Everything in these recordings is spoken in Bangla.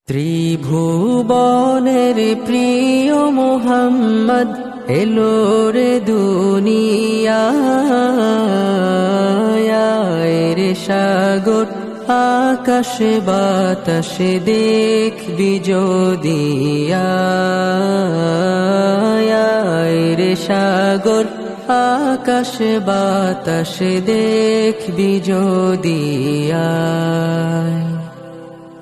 ত্রিভুবনের প্রিয় মোহাম্মদ এলো রে দুনিয়ায় রে সাগর আকাশে বাতাসে দেখবি যদি রে সাগর আকাশে বাতাসে দেখবি যদি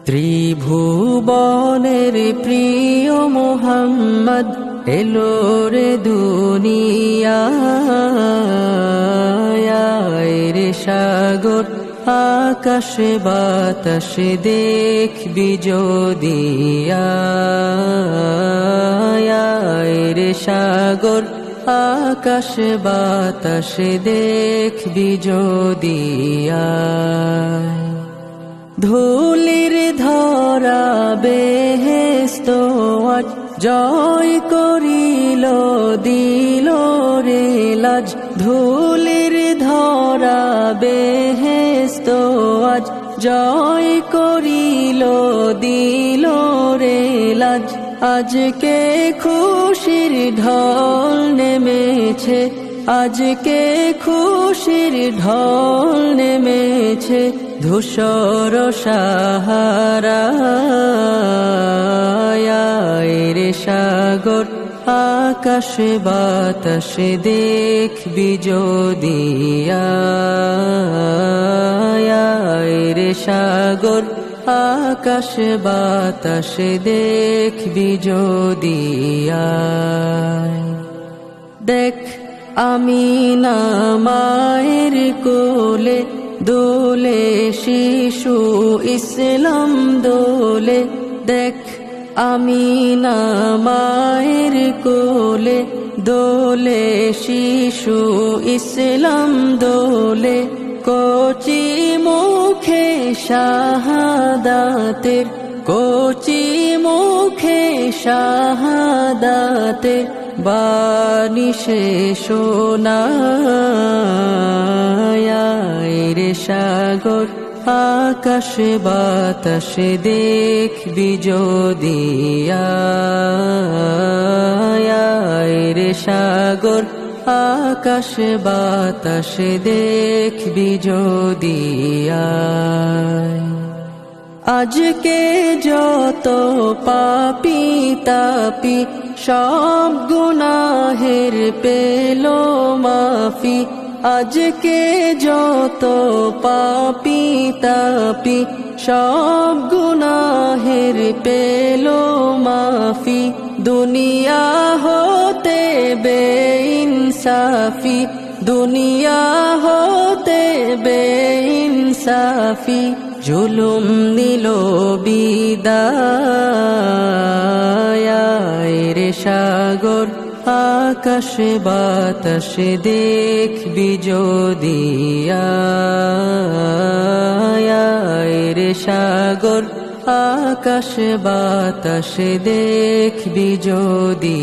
ত্রিভুবনের প্রিয় মোহাম্মদ এলো রে দুনিয়ায় রে সাগর আকাশে বাতাসে দেখবি যদি রে সাগর আকাশে বাতাসে দেখবি যদি ধুলির ধরা বেহেশত আজ জয় করিল দিল রে লাজ ধুলির ধরা বেহেশত আজ জয় করিল দিল রে লাজ আজকে খুশির ঢল নেমেছে আজকে খুশির ঢল নেমেছে ধূসর সাহারায় রে সাগর আকাশে বাতাসে দেখবি যদি রে সাগর আকাশে বাতাসে দেখবি যদি দেখ আমিনা মায়ের কোলে দোলে শিশু ইসলাম দোলে দেখ আমিনা মায়ের কোলে দোলে শিশু ইসলাম দোলে কচি মুখে শাহাদাতের কচি মুখে শাহাদাতের বাণী সে শোনায় রে সাগর আকাশে বাতাসে দেখবি যদি রে সাগর আকাশে বাতাসে দেখবি যদি আজকে যত পাপী তাপি সব গুনাহের পেল মাফি আজকে যত পাপী তাপি সব গুনাহের পেল মাফি দুনিয়া হতে বেইনসাফি দুনিয়া হতে বেইনসাফি জুলুম নিল বিদায় রে সাগর আকাশে বাতাসে দেখবি যদি রে সাগর আকাশে বাতাসে দেখবি যদি